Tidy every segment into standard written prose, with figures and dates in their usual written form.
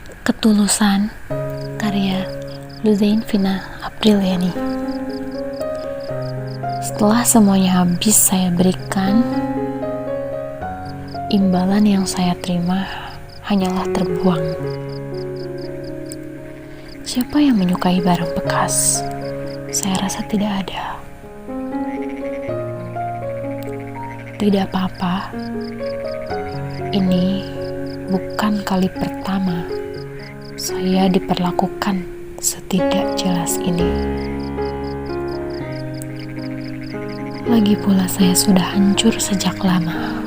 Ketulusan, karya Luzain Vina Apriliani. Setelah semuanya habis saya berikan, imbalan yang saya terima hanyalah terbuang. Siapa yang menyukai barang bekas? Saya rasa tidak ada. Tidak apa-apa. Ini bukan kali pertama saya diperlakukan setidak jelas ini. Lagi pula saya sudah hancur sejak lama.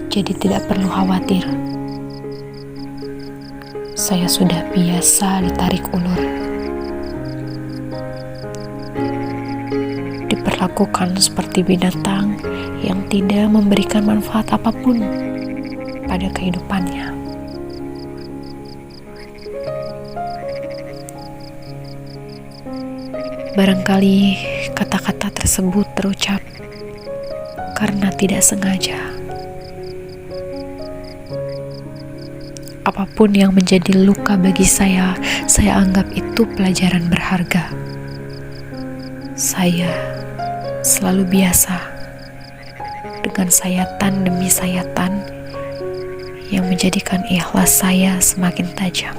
Jadi tidak perlu khawatir. Saya sudah biasa ditarik ulur. Diperlakukan seperti binatang yang tidak memberikan manfaat apapun pada kehidupannya. Barangkali kata-kata tersebut terucap karena tidak sengaja. Apapun yang menjadi luka bagi saya anggap itu pelajaran berharga. Saya selalu biasa dengan sayatan demi sayatan yang menjadikan ikhlas saya semakin tajam.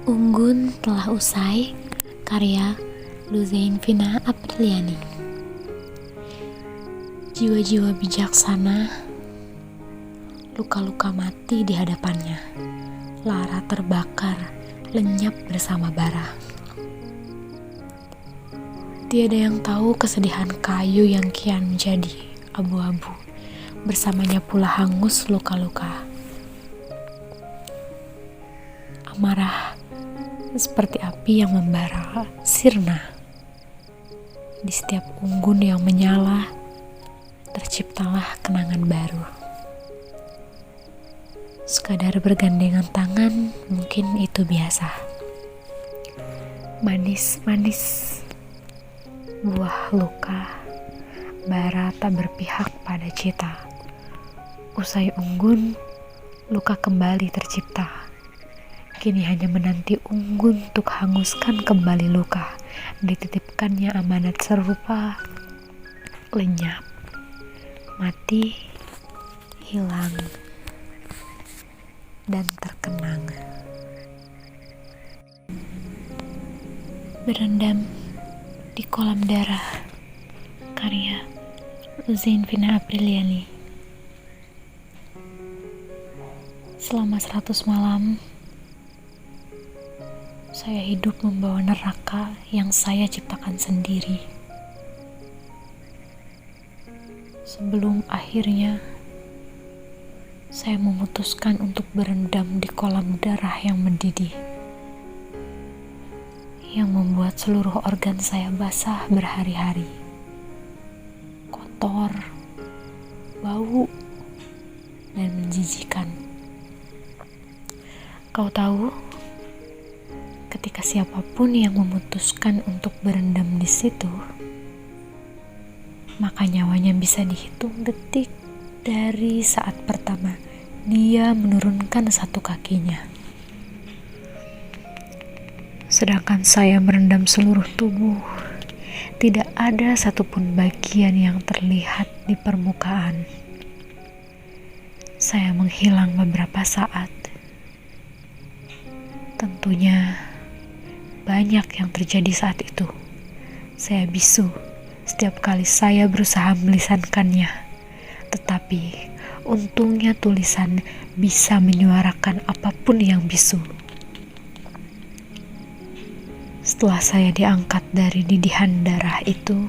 Unggun telah usai, karya Luzain Vina Apriliani. Jiwa-jiwa bijaksana, luka-luka mati di hadapannya, lara terbakar, lenyap bersama bara. Tiada yang tahu kesedihan kayu yang kian menjadi abu-abu, bersamanya pula hangus luka-luka. Amarah seperti api yang membara, sirna. Di setiap unggun yang menyala, terciptalah kenangan baru. Sekadar bergandengan tangan, mungkin itu biasa. Manis-manis, buah luka, bara tak berpihak pada cita. Usai unggun, luka kembali tercipta. Kini hanya menanti unggun untuk hanguskan kembali luka. Dititipkannya amanat serupa, lenyap, mati, hilang, dan terkenang. Berendam di kolam darah, karya Luzain Vina Apriliani. Selama 100 malam, saya hidup membawa neraka yang saya ciptakan sendiri. Sebelum akhirnya saya memutuskan untuk berendam di kolam darah yang mendidih, yang membuat seluruh organ saya basah berhari-hari, kotor, bau, dan menjijikan. Kau tahu, ketika siapapun yang memutuskan untuk berendam di situ, maka nyawanya bisa dihitung detik dari saat pertama dia menurunkan satu kakinya. Sedangkan saya merendam seluruh tubuh, tidak ada satupun bagian yang terlihat di permukaan. Saya menghilang beberapa saat. Tentunya banyak yang terjadi saat itu. Saya bisu setiap kali saya berusaha melisankannya. Tetapi untungnya tulisan bisa menyuarakan apapun yang bisu. Setelah saya diangkat dari didihan darah itu,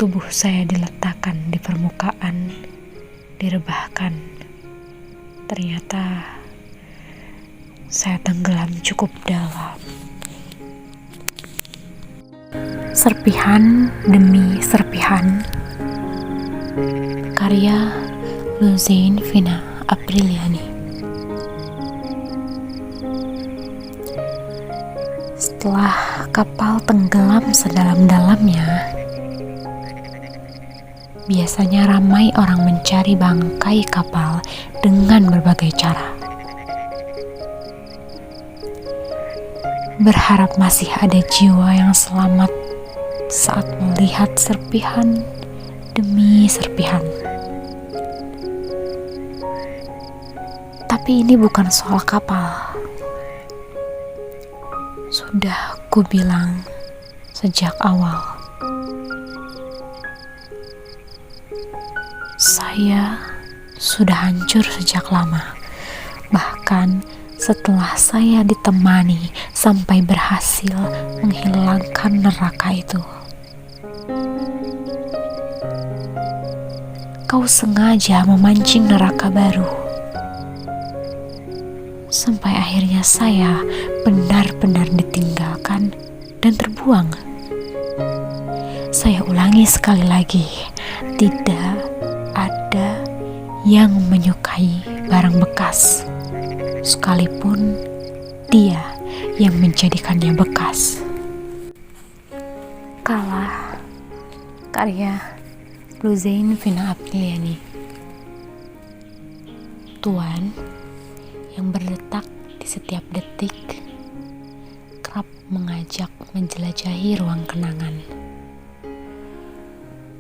tubuh saya diletakkan di permukaan, direbahkan. Ternyata saya tenggelam cukup dalam. Serpihan demi serpihan, karya Luzain Vina Apriliani. Setelah kapal tenggelam sedalam-dalamnya, biasanya ramai orang mencari bangkai kapal dengan berbagai cara. Berharap masih ada jiwa yang selamat saat melihat serpihan demi serpihan. Tapi ini bukan soal kapal. Sudah ku bilang sejak awal, saya sudah hancur sejak lama. Bahkan setelah saya ditemani sampai berhasil menghilangkan neraka itu. Kau sengaja memancing neraka baru, sampai akhirnya saya benar-benar ditinggalkan dan terbuang. Saya ulangi sekali lagi, tidak ada yang menyukai barang bekas, sekalipun dia yang menjadikannya bekas. Kalah, karya Luzain Vina Apriliani. Tuan yang berdetak di setiap detik, kerap mengajak menjelajahi ruang kenangan.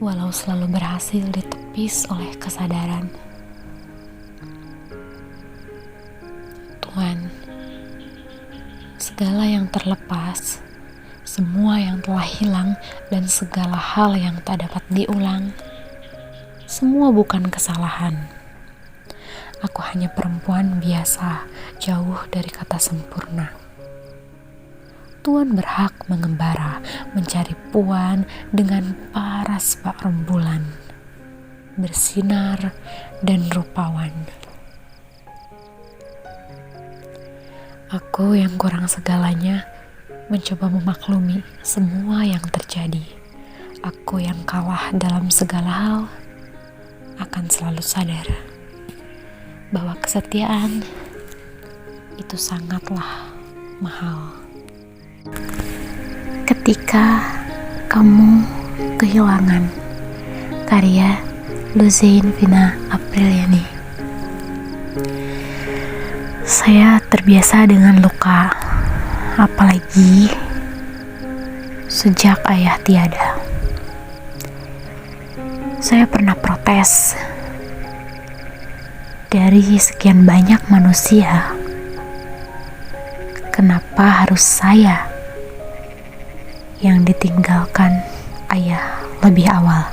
Walau selalu berhasil ditepis oleh kesadaran. Tuan, segala yang terlepas, semua yang telah hilang, dan segala hal yang tak dapat diulang, semua bukan kesalahan. Aku hanya perempuan biasa, jauh dari kata sempurna. Tuan berhak mengembara, mencari puan dengan paras bak rembulan, bersinar dan rupawan. Aku yang kurang segalanya mencoba memaklumi semua yang terjadi. Aku yang kalah dalam segala hal akan selalu sadar bahwa kesetiaan itu sangatlah mahal. Ketika kamu kehilangan, karya Luzain Vina Apriliani. Saya terbiasa dengan luka, apalagi sejak ayah tiada. Saya pernah protes. Dari sekian banyak manusia, kenapa harus saya yang ditinggalkan ayah lebih awal?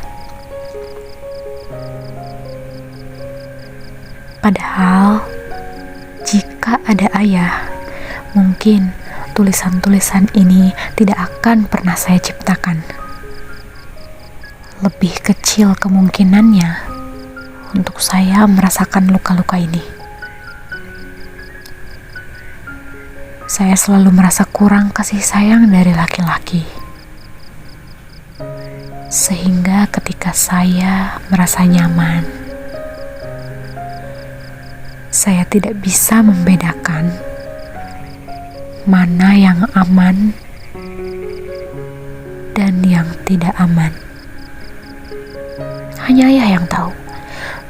Padahal jika ada ayah, mungkin tulisan-tulisan ini tidak akan pernah saya ciptakan. Lebih kecil kemungkinannya untuk saya merasakan luka-luka ini. Saya selalu merasa kurang kasih sayang dari laki-laki. Sehingga ketika saya merasa nyaman, saya tidak bisa membedakan mana yang aman dan yang tidak aman. Hanya ayah yang tahu.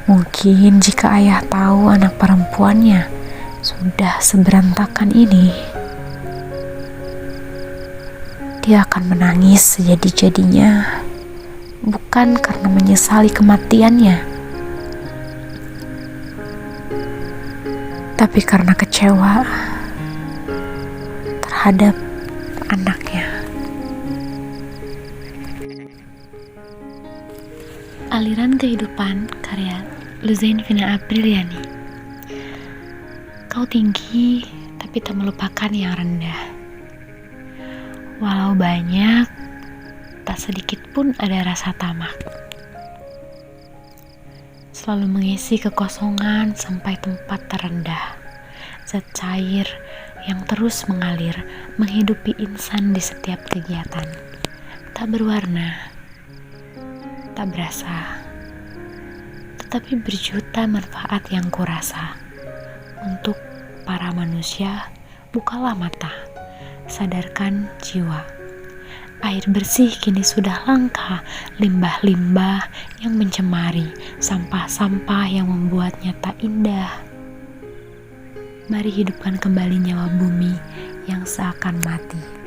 Mungkin jika ayah tahu anak perempuannya sudah seberantakan ini, dia akan menangis sejadi-jadinya, bukan karena menyesali kematiannya, tapi karena kecewa terhadap anaknya. Aliran kehidupan, karya Luzain Vina Apriliani. Kau tinggi, tapi tak melupakan yang rendah. Walau banyak, tak sedikit pun ada rasa tamak. Selalu mengisi kekosongan sampai tempat terendah. Zat cair yang terus mengalir, menghidupi insan di setiap kegiatan. Tak berwarna, tak berasa, tetapi berjuta manfaat yang kurasa. Untuk para manusia, bukalah mata, sadarkan jiwa. Air bersih kini sudah langka, limbah-limbah yang mencemari, sampah-sampah yang membuatnya tak indah. Mari hidupkan kembali nyawa bumi yang seakan mati.